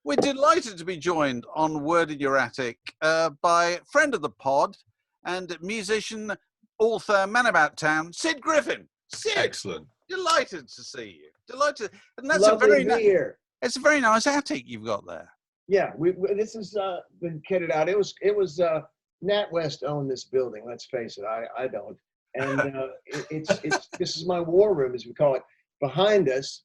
We're delighted to be joined on Word in Your Attic by friend of the pod and musician, author, man about town, Sid Griffin. Sid, excellent. Delighted to see you. Delighted, and that's Lovely to be here. It's a very nice attic you've got there. Yeah, this has been kitted out. It was Nat West owned this building. Let's face it, I don't. And it's this is my war room, as we call it. Behind us.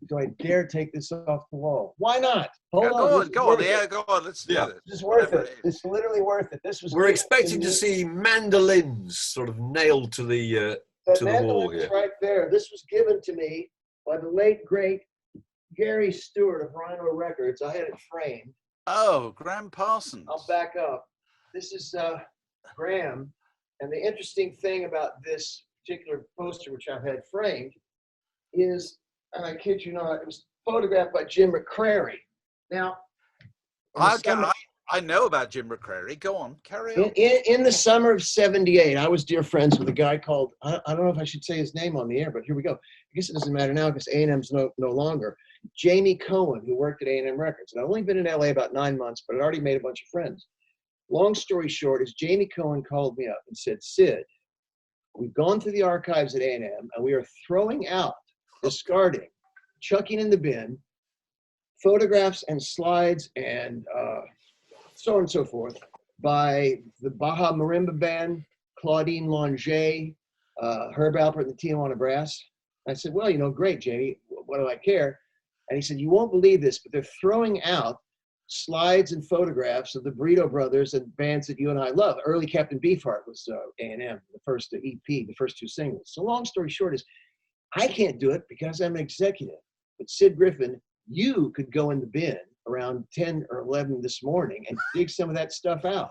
Do I dare take this off the wall? Why not? Go on. Let's do this. It's worth it. It's literally worth it. We're expecting to see mandolins sort of nailed to the wall here. Right there. This was given to me by the late great Gary Stewart of Rhino Records. I had it framed. Oh, Gram Parsons. I'll back up. This is Gram, and the interesting thing about this particular poster, which I've had framed, is, and I kid you not, it was photographed by Jim McCrary. Now, I know about Jim McCrary. Go on, carry on. In the summer of '78, I was dear friends with a guy called, I don't know if I should say his name on the air, but here we go. I guess it doesn't matter now because A&M's no longer. Jamie Cohen, who worked at A&M Records. And I've only been in LA about 9 months, but I'd already made a bunch of friends. Long story short is Jamie Cohen called me up and said, Sid, we've gone through the archives at A&M and we are throwing out, discarding, chucking in the bin, photographs and slides and so on and so forth by the Baja Marimba Band, Claudine Longet, Herb Alpert and the Tijuana Brass. I said, well, great, Jamie, what do I care? And he said, you won't believe this, but they're throwing out slides and photographs of the Burrito Brothers and bands that you and I love. Early Captain Beefheart was A&M, the first EP, the first 2 singles. So long story short is, I can't do it because I'm an executive. But Sid Griffin, you could go in the bin around 10 or 11 this morning and dig some of that stuff out.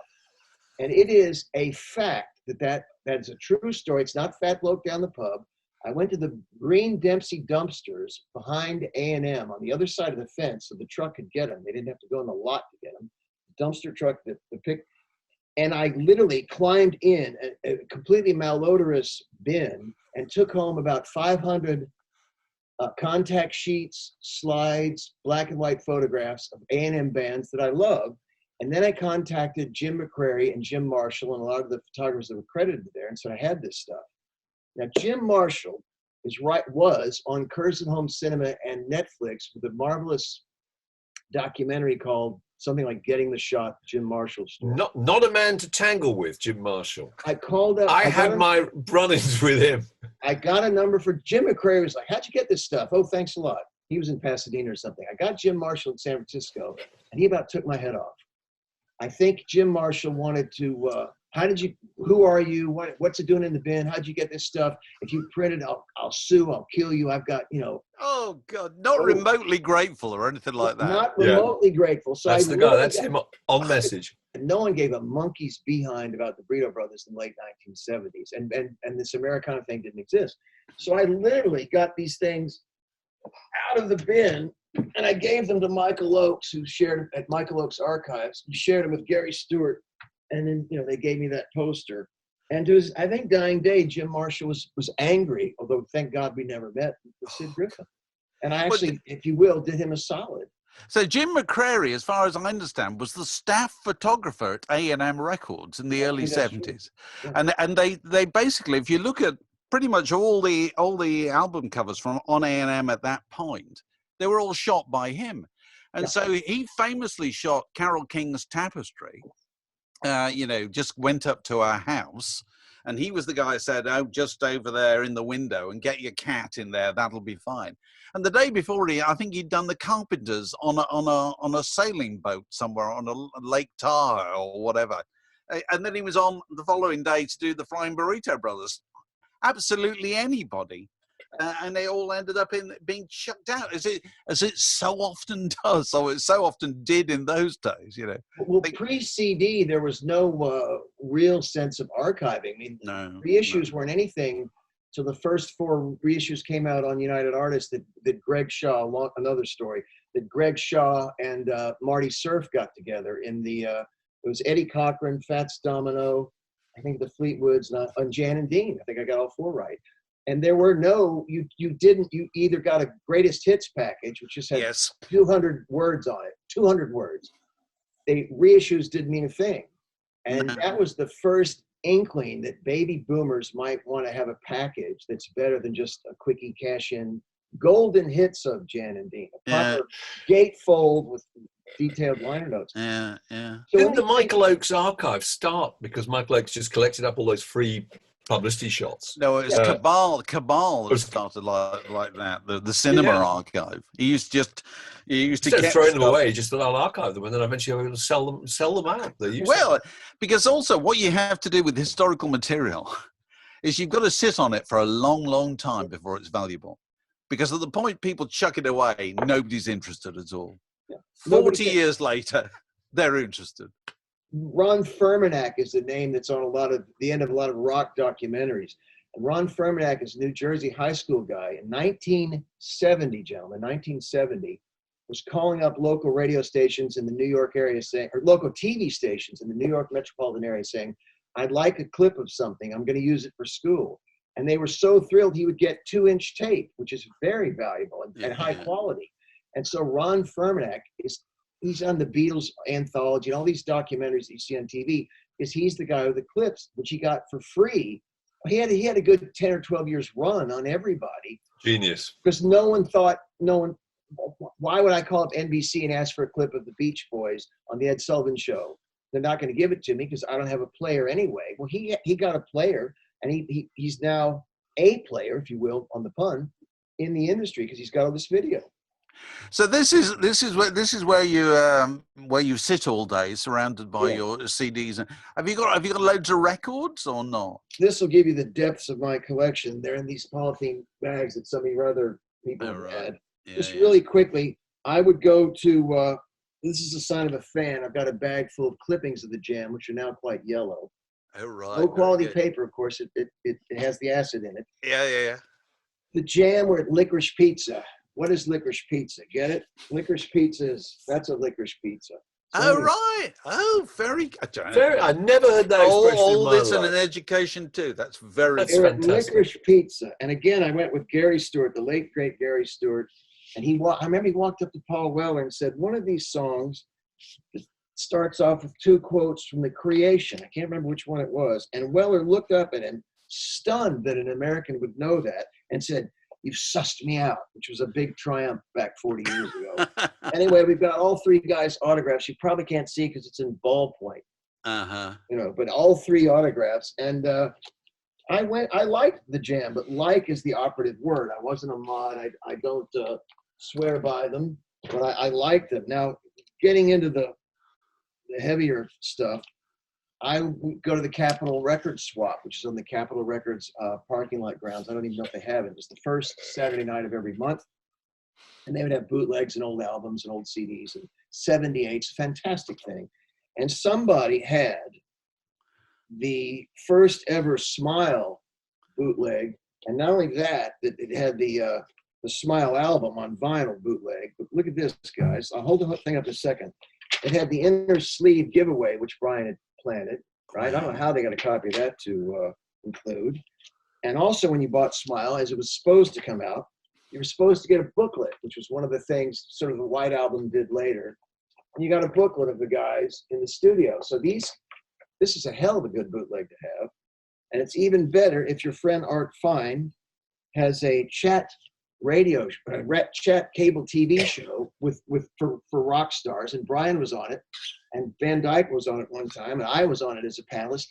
And it is a fact that's a true story. It's not Fat Bloke down the pub. I went to the Green Dempsey dumpsters behind A&M on the other side of the fence so the truck could get them. They didn't have to go in the lot to get them. The dumpster truck, the pick. And I literally climbed in a completely malodorous bin and took home about 500 contact sheets, slides, black and white photographs of A&M bands that I love. And then I contacted Jim McCrary and Jim Marshall and a lot of the photographers that were credited there and said I had this stuff. Now, Jim Marshall was on Curzon Home Cinema and Netflix with a marvelous documentary called something like Getting the Shot, Jim Marshall's story. Not a man to tangle with, Jim Marshall. I called up. I had my run-ins with him. I got a number for Jim McCrary. Was like, how'd you get this stuff? Oh, thanks a lot. He was in Pasadena or something. I got Jim Marshall in San Francisco, and he about took my head off. I think Jim Marshall wanted to, who are you? What's it doing in the bin? How'd you get this stuff? If you print it, I'll sue, I'll kill you. I've got, Oh, God, not remotely grateful or anything like that. Not remotely grateful. So that's the guy, that's him on message. No one gave a monkey's behind about the Burrito Brothers in the late 1970s. And this Americana thing didn't exist. So I literally got these things out of the bin and I gave them to Michael Oakes, who shared at Michael Oakes Archives. He shared them with Gary Stewart. And then, they gave me that poster. And to his, I think, dying day, Jim Marshall was angry, although thank God we never met, with Sid Griffin. And I actually, if you will, did him a solid. So Jim McCrary, as far as I understand, was the staff photographer at A&M Records in the early 70s. Yeah. And they basically, if you look at pretty much all the album covers from on A&M at that point, they were all shot by him. And so he famously shot Carole King's Tapestry. Just went up to our house and he was the guy who said, oh, just over there in the window and get your cat in there. That'll be fine. And the day before I think he'd done the Carpenters on a sailing boat somewhere on a Lake Tahoe or whatever. And then he was on the following day to do the Flying Burrito Brothers. Absolutely anybody. And they all ended up being chucked out, as it so often does, or it so often did in those days, Well, pre-CD, there was no real sense of archiving. I mean, reissues weren't anything till the first 4 reissues came out on United Artists that Greg Shaw, another story, that Greg Shaw and Marty Cerf got together in the, it was Eddie Cochran, Fats Domino, I think the Fleetwoods, and Jan and Dean. I think I got all 4 right. And there were you either got a greatest hits package, which just had 200 words on it, 200 words. Reissues didn't mean a thing. And that was the first inkling that baby boomers might want to have a package that's better than just a quickie cash-in golden hits of Jan and Dean, a proper gatefold with detailed liner notes. Yeah. So Didn't the Michael Oakes archive start because Michael Oakes just collected up all those free publicity shots? No, it's Cabal that started like that. The cinema archive. He used to Instead of throwing them away, just thought I'll archive them, and then eventually I will sell them out. Well, because also what you have to do with historical material is you've got to sit on it for a long, long time before it's valuable. Because at the point people chuck it away, nobody's interested at all. Yeah. 40 years later, they're interested. Ron Fermanak is the name that's on the end of a lot of rock documentaries. And Ron Fermanak is a New Jersey high school guy. In 1970, gentlemen, 1970, was calling up local radio stations in the New York area saying, or local TV stations in the New York metropolitan area saying, I'd like a clip of something. I'm going to use it for school. And they were so thrilled he would get 2-inch tape, which is very valuable and high quality. And so Ron Fermanak he's on the Beatles anthology and all these documentaries that you see on TV, is he's the guy with the clips, which he got for free. He had a good 10 or 12 years run on everybody. Genius. Because why would I call up NBC and ask for a clip of the Beach Boys on the Ed Sullivan Show? They're not going to give it to me because I don't have a player anyway. Well, he got a player, and he's now a player, if you will, on the pun, in the industry because he's got all this video. So this is where you sit all day, surrounded by your CDs. Have you got loads of records or not? This will give you the depths of my collection. They're in these polythene bags that some of your other people have had. Just really quickly, I would go to. This is a sign of a fan. I've got a bag full of clippings of the Jam, which are now quite yellow. Oh, right. Low quality paper, of course. It has the acid in it. Yeah. The Jam were at Licorice Pizza. What is licorice pizza? Get it? Licorice pizza that's a licorice pizza. So right. Oh, very. I never heard that expression Oh, in my this life. and an education too. That's very fantastic. Licorice Pizza, and again, I went with Gary Stewart, the late great Gary Stewart, and I remember he walked up to Paul Weller and said, "One of these songs starts off with two quotes from The Creation." I can't remember which one it was, and Weller looked up at him, stunned that an American would know that, and said, "You've sussed me out," which was a big triumph back 40 years ago. Anyway, we've got all three guys' autographs. You probably can't see because it's in ballpoint. But all three autographs. And I liked the Jam, but like is the operative word. I wasn't a mod. I don't swear by them, but I liked them. Now, getting into the heavier stuff, I would go to the Capitol Records Swap, which is on the Capitol Records parking lot grounds. I don't even know if they have it. It was the first Saturday night of every month. And they would have bootlegs and old albums and old CDs and 78s, fantastic thing. And somebody had the first ever Smile bootleg. And not only that, it had the Smile album on vinyl bootleg. But look at this, guys. I'll hold the thing up a second. It had the inner sleeve giveaway, which Brian had planted, right? I don't know how they got a copy of that to include. And also when you bought Smile, as it was supposed to come out, you were supposed to get a booklet, which was one of the things sort of the White Album did later. And you got a booklet of the guys in the studio. So this is a hell of a good bootleg to have. And it's even better if your friend Art Fine has a chat cable TV show for rock stars, and Brian was on it, and Van Dyke was on it one time, and I was on it as a panelist.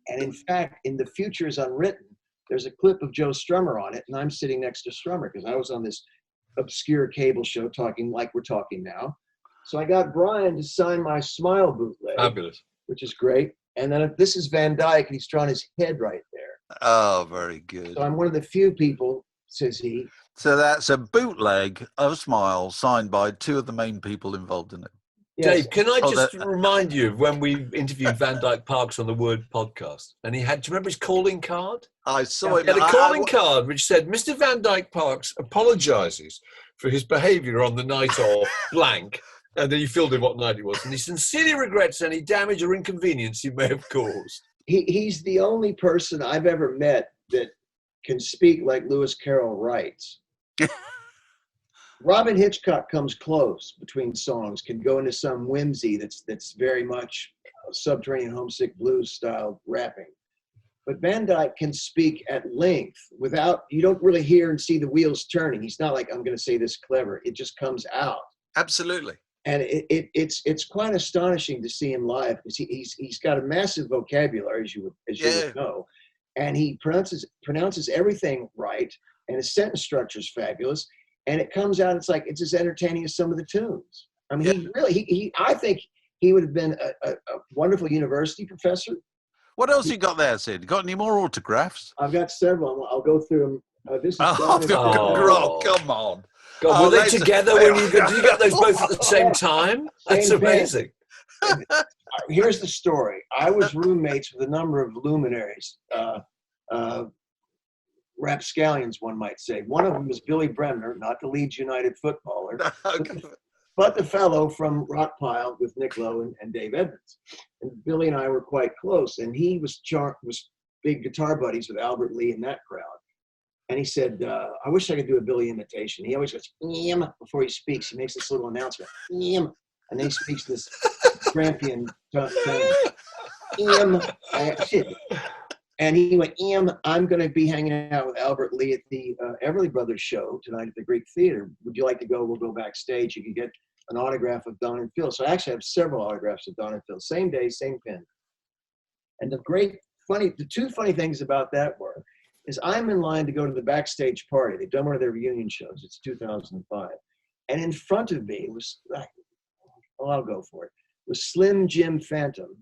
And in fact, in The Future is Unwritten, there's a clip of Joe Strummer on it, and I'm sitting next to Strummer because I was on this obscure cable show talking like we're talking now. So I got Brian to sign my Smile bootleg, Fabulous, which is great. And then this is Van Dyke, and he's drawn his head right there. Oh, very good. So I'm one of the few people, says he. So that's a bootleg of Smile signed by two of the main people involved in it. Yes. Dave, can I just remind you of when we interviewed Van Dyke Parks on the Word podcast, and he had, do you remember his calling card? I saw it. He had a calling card which said, "Mr. Van Dyke Parks apologises for his behaviour on the night of blank," and then you filled in what night it was, and he sincerely regrets any damage or inconvenience he may have caused. He's the only person I've ever met that can speak like Lewis Carroll writes. Robin Hitchcock comes close between songs, can go into some whimsy that's very much subterranean homesick blues style rapping. But Van Dyke can speak at length without, you don't really hear and see the wheels turning. He's not like, I'm going to say this clever. It just comes out. Absolutely. And it's quite astonishing to see him live, because he's got a massive vocabulary, as you would know, and he pronounces everything right, and his sentence structure is fabulous, and it comes out. It's like it's as entertaining as some of the tunes. I mean, I think he would have been a wonderful university professor. What else you got there, Sid? Got any more autographs? I've got several. I'll go through them. This is come on. God, were they together when you got those both at the same time? That's amazing. Here's the story. I was roommates with a number of luminaries, rapscallions, one might say. One of them was Billy Bremner, not the Leeds United footballer, but the fellow from Rockpile with Nick Lowe and Dave Edmonds. And Billy and I were quite close, and he was big guitar buddies with Albert Lee and that crowd. And he said, I wish I could do a Billy imitation. He always goes, before he speaks. He makes this little announcement, and then he speaks this Grampian tone. And he went, I'm going to be hanging out with Albert Lee at the Everly Brothers show tonight at the Greek Theater. Would you like to go? We'll go backstage. You can get an autograph of Don and Phil. So I actually have several autographs of Don and Phil. Same day, same pen. And the two funny things about that is I'm in line to go to the backstage party. They've done one of their reunion shows. It's 2005. And in front of me was, I'll go for it, was Slim Jim Phantom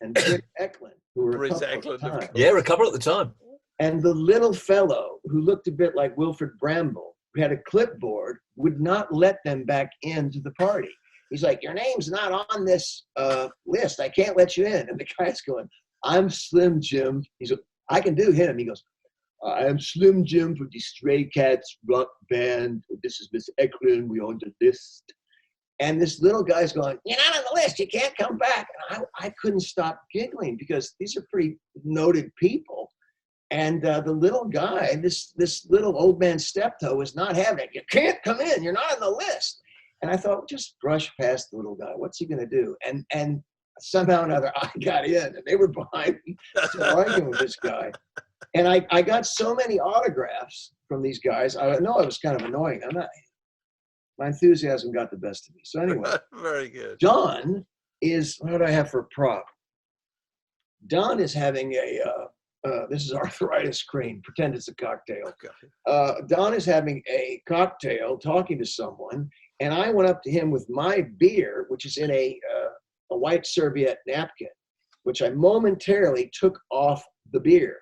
and Rick Eklund, who were a couple at the time. Yeah, a couple at the time. And the little fellow who looked a bit like Wilfred Bramble, who had a clipboard, would not let them back into the party. He's like, your name's not on this list. I can't let you in. And the guy's going, I'm Slim Jim. He's like, I can do him. He goes, I am Slim Jim for the Stray Cats rock band. This is Miss Eklund. We on the list. And this little guy's going, you're not on the list. You can't come back. And I couldn't stop giggling, because these are pretty noted people. And the little guy, this little old man steptoe, was not having it. You can't come in. You're not on the list. And I thought, just brush past the little guy. What's he going to do? And somehow or another, I got in, and they were behind me, still arguing with this guy. And I got so many autographs from these guys. I know I was kind of annoying. My enthusiasm got the best of me. So anyway. Very good. Don is, what do I have for a prop? Don is having this is arthritis cream. Pretend it's a cocktail. Okay. Don is having a cocktail, talking to someone. And I went up to him with my beer, which is in a white serviette napkin, which I momentarily took off the beer.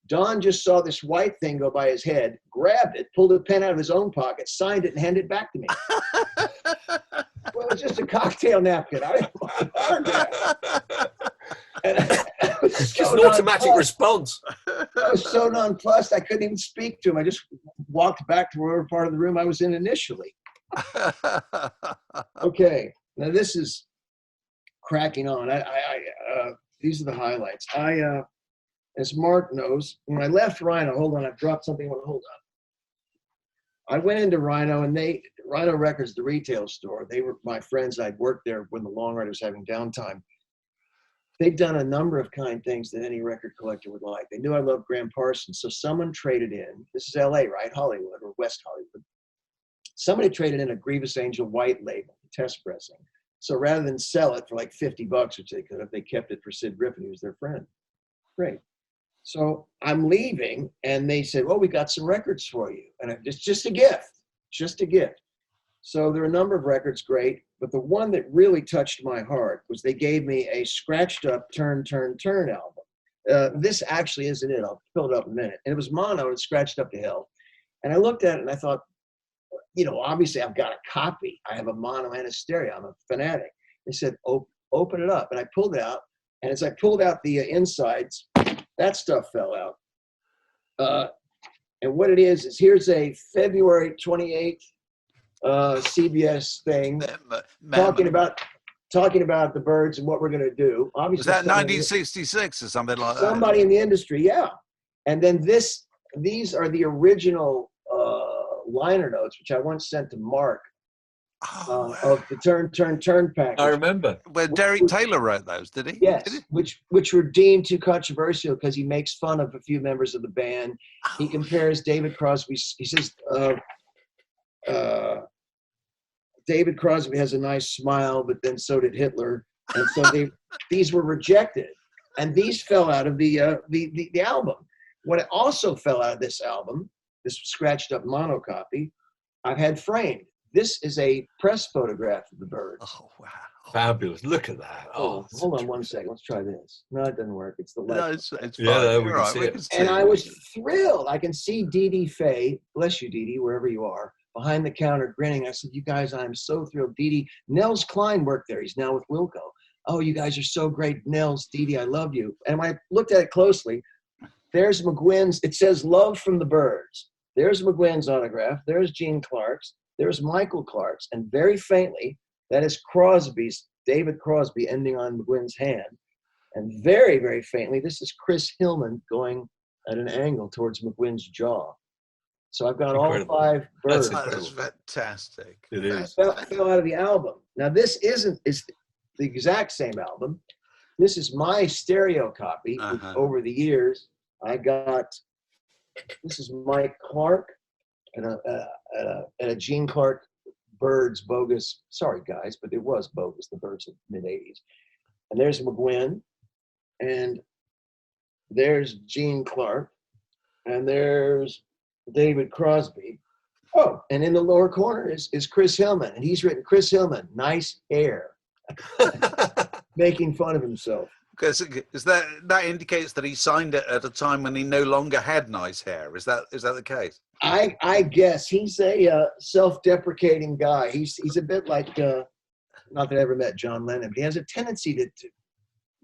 Don just saw this white thing go by his head, grabbed it, pulled a pen out of his own pocket, signed it, and handed it back to me. Well, it was just a cocktail napkin. I didn't want an autograph. It's just an automatic response. I was so nonplussed, I couldn't even speak to him. I just walked back to whatever part of the room I was in initially. Okay, now this is cracking on. These are the highlights. As Mark knows, when I left Rhino, hold on, I've dropped something. Hold on. I went into Rhino, and Rhino Records, the retail store, they were my friends. I'd worked there when the Long Ryders were having downtime. They'd done a number of kind things that any record collector would like. They knew I loved Gram Parsons, so someone traded in, this is LA, right? Hollywood, or West Hollywood. Somebody traded in a Grievous Angel white label, test pressing. So rather than sell it for like $50, which they could have, they kept it for Sid Griffin, who was their friend. Great. So I'm leaving, and they said, well, we got some records for you. And it's just a gift, just a gift. So there are a number of records, great. But the one that really touched my heart was they gave me a scratched up Turn, Turn, Turn album. This actually isn't it. I'll fill it up in a minute. And it was mono and scratched up to hell. And I looked at it, and I thought, obviously I've got a copy. I have a mono and a stereo. I'm a fanatic. They said, open it up. And I pulled it out. And as I pulled out the insides, that stuff fell out. And what it is here's a February 28th CBS thing talking about the Byrds and what we're going to do. Obviously, was that 1966 or something like that? Somebody in the industry, yeah. And then these are the original liner notes, which I once sent to Mark, Oh, of the Turn package. I remember. well, Derek Taylor wrote those, did he? Yes, Did he? which were deemed too controversial because he makes fun of a few members of the band. He compares David Crosby. He says David Crosby has a nice smile, but then so did Hitler, and so these were rejected, and these fell out of the album. What also fell out of this album, this scratched up monocopy, I've had framed. This is a press photograph of the Byrds. Oh, wow. Fabulous. Look at that. Oh, hold on one second. Let's try this. No, it doesn't work. It's the left. No, it's fine. Yeah, we You're can right, see we it. can see And it. I was thrilled. I can see Dee Dee Fay, bless you, Dee Dee, wherever you are, behind the counter grinning. I said, you guys, I'm so thrilled. Dee Dee, Nels Klein worked there. He's now with Wilco. Oh, you guys are so great. Nels, Dee Dee, I love you. And when I looked at it closely, there's McGuinn's. It says love from the Byrds. There's McGuinn's autograph. There's Gene Clark's. There's Michael Clark's. And very faintly, that is Crosby's, David Crosby ending on McGuinn's hand. And very, very faintly, this is Chris Hillman going at an angle towards McGuinn's jaw. So I've got Incredible. all 5 Byrds. That's fantastic. It is. Fell out of the album. Now this is the exact same album. This is my stereo copy. Which over the years, I got. This is Mike Clark and a Gene Clark Byrds bogus. Sorry guys, but it was bogus. The Byrds of the mid-'80s. And there's McGuinn, and there's Gene Clark, and there's David Crosby. Oh, and in the lower corner is Chris Hillman, and he's written Chris Hillman, nice hair, making fun of himself. Because that indicates that he signed it at a time when he no longer had nice hair. Is that the case? I guess he's a self-deprecating guy. He's a bit like not that I ever met John Lennon, but he has a tendency to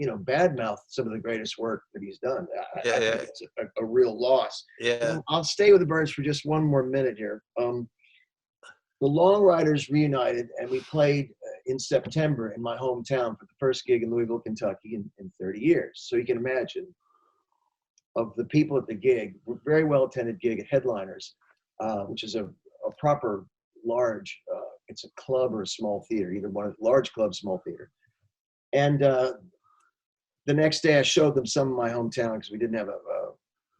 badmouth some of the greatest work that he's done. I think it's a real loss. Yeah. I'll stay with the Byrds for just one more minute here. The Long Ryders reunited, and we played in September in my hometown for the first gig in Louisville, Kentucky in 30 years. So you can imagine, of the people at the gig, very well-attended gig at Headliners, which is a proper large, it's a club or a small theater, either one, large club, small theater. And the next day I showed them some of my hometown because we didn't have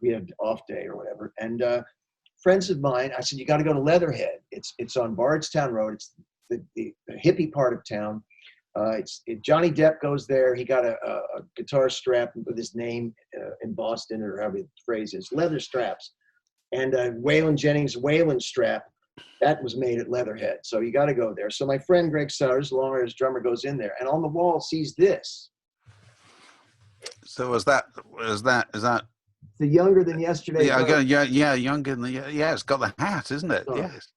we had off day or whatever. And friends of mine, I said, you got to go to Leatherhead. It's on Bardstown Road. It's the hippie part of town. Johnny Depp goes there. He got a guitar strap with his name embossed in it, or however the phrase is, leather straps. And Waylon Jennings' Waylon strap, that was made at Leatherhead. So you got to go there. So my friend Greg Sowers, Long Ryders drummer, goes in there, and on the wall sees this. So is that the younger than yesterday? Younger than it's got the hat, isn't it? Oh. Yes.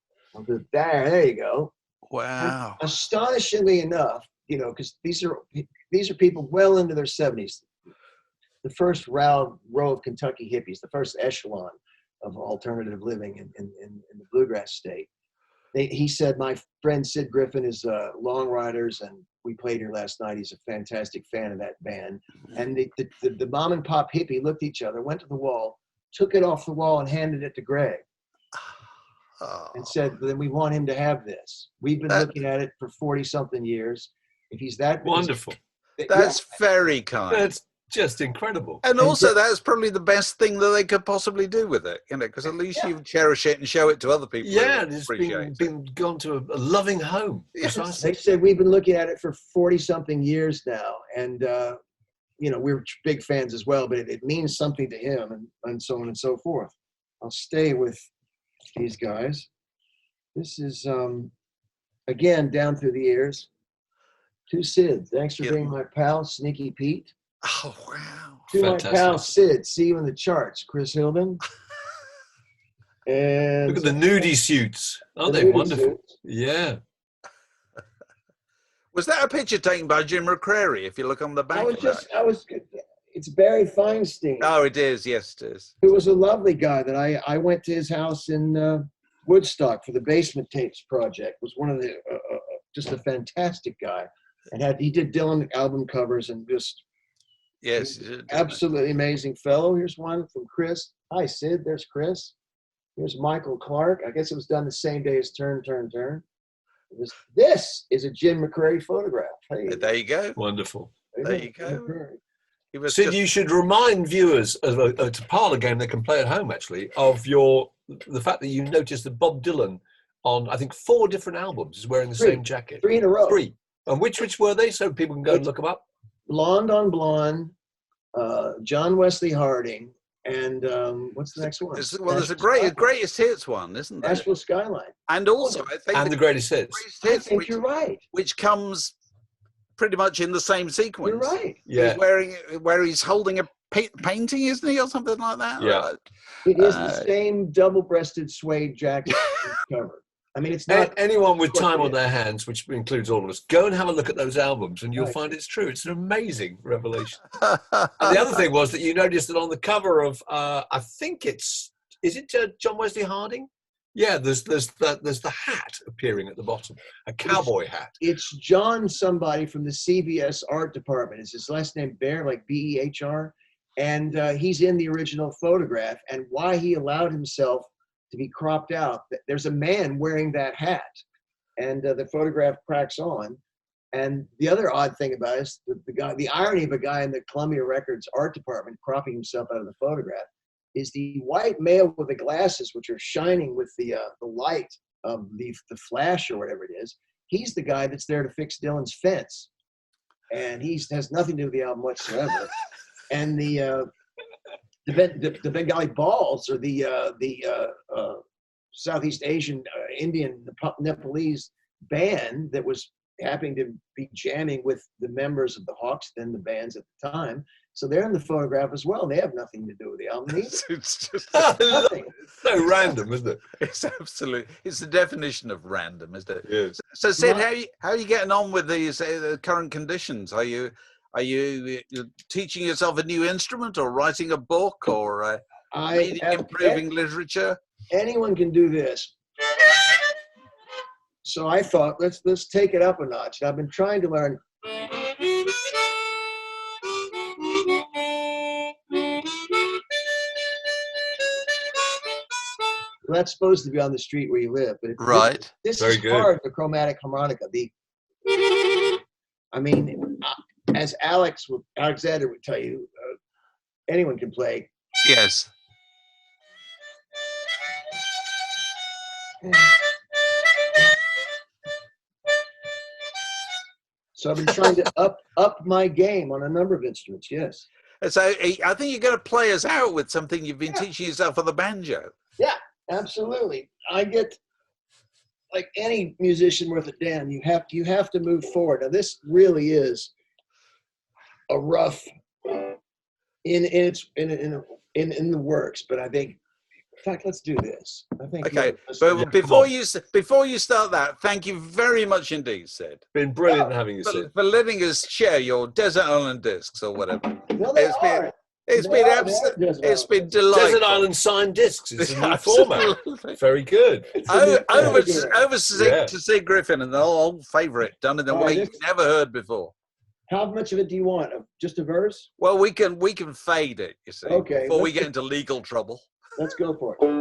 There you go. Wow. And astonishingly enough, because these are people well into their 70s, the first row of Kentucky hippies, the first echelon of alternative living in the bluegrass state. He said, my friend Sid Griffin is Long Ryders, and we played here last night. He's a fantastic fan of that band. And the mom and pop hippie looked at each other, went to the wall, took it off the wall, and handed it to Greg. And said, then we want him to have this. We've been looking at it for 40-something years. If he's that wonderful. That's very kind. That's just incredible. And also, that's probably the best thing that they could possibly do with it, because at least you cherish it and show it to other people. Yeah, it's been gone to a loving home. Yes. They said, we've been looking at it for 40-something years now. And, we're big fans as well, but it means something to him, and so on and so forth. I'll stay with these guys. This is, again, down through the years. To Sid. Thanks for being my pal, Sneaky Pete. Oh, wow. To my pal, Sid. See you in the charts, Chris Hillman. And look at the nudie suits. Aren't they wonderful? Suits. Yeah. Was that a picture taken by Jim McCrary, if you look on the back? It's Barry Feinstein. Oh, it is. Yes, it is. Who was a lovely guy that I went to his house in Woodstock for the Basement Tapes project. Was one of the, just a fantastic guy. And he did Dylan album covers and just yes, absolutely amazing fellow. Here's one from Chris. Hi, Sid. There's Chris. Here's Michael Clark. I guess it was done the same day as Turn, Turn, Turn. This is a Jim McCrary photograph. Hey, There you go. Wonderful. There you go. He was Sid, just- you should remind viewers of it's a parlour game they can play at home, actually, of the fact that you noticed that Bob Dylan on, I think, 4 different albums is wearing the same jacket. 3 in a row. 3. And which were they, so people can go and look them up? Blonde on Blonde, John Wesley Harding, and what's the next one? Well, there's a greatest hits one, isn't there? Nashville Skyline. And also, I think And the greatest hits. greatest I hits, think which, you're right. which comes pretty much in the same sequence. You're right. Yeah. He's wearing, where he's holding a painting, isn't he, or something like that? Yeah. Right? It is the same double-breasted suede jacket cover. I mean, it's not Anyone with time on their hands, which includes all of us, go and have a look at those albums and you'll find it's true. It's an amazing revelation. And the other thing was that you noticed that on the cover of, I think is it John Wesley Harding? Yeah, there's the hat appearing at the bottom, a cowboy hat. It's John somebody from the CBS art department. Is his last name Behr, like Behr? And he's in the original photograph. And why he allowed himself to be cropped out, there's a man wearing that hat. And the photograph cracks on. And the other odd thing about it is the irony of a guy in the Columbia Records art department cropping himself out of the photograph is the white male with the glasses, which are shining with the light of the flash or whatever it is. He's the guy that's there to fix Dylan's fence, and he has nothing to do with the album whatsoever. And the Bengali Balls, or the Southeast Asian Indian Nepalese band that was happening to be jamming with the members of the Hawks, then the bands at the time. So they're in the photograph as well. They have nothing to do with the album either. It's just Nothing. So random, isn't it? it's absolutely, it's the definition of random, isn't it? Yes. So Sid, how are you getting on with these current conditions? Are you teaching yourself a new instrument, or writing a book, or reading improving literature? Anyone can do this. So I thought, let's take it up a notch. And I've been trying to learn. Well, that's supposed to be on the street where you live, but Right. this Very is good. hard, the chromatic harmonica. I mean, as Alexander would tell you, anyone can play. Yes. So I've been trying to up my game on a number of instruments. Yes. So I think you're going to play us out with something you've been teaching yourself on the banjo. Yeah, absolutely. I get, like any musician worth a damn, you have to move forward. Now this really is a rough in the works, but I think, in fact, let's do this. I think. Okay, let's do but that. before you start that, thank you very much indeed, Sid, Been brilliant having you, Sid. for letting us share your Desert Island discs or whatever. No, they are. It's They been are absolutely, Desert it's been Island. delightful. Desert Island signed discs. It's a new format. Absolutely. Very good. Over Yeah. to Sid Griffin, and the old favourite, done in a way you've never heard before. How much of it do you want? Just a verse? Well, we can fade it, you see, Okay, before we let's get into legal trouble. Let's go for it.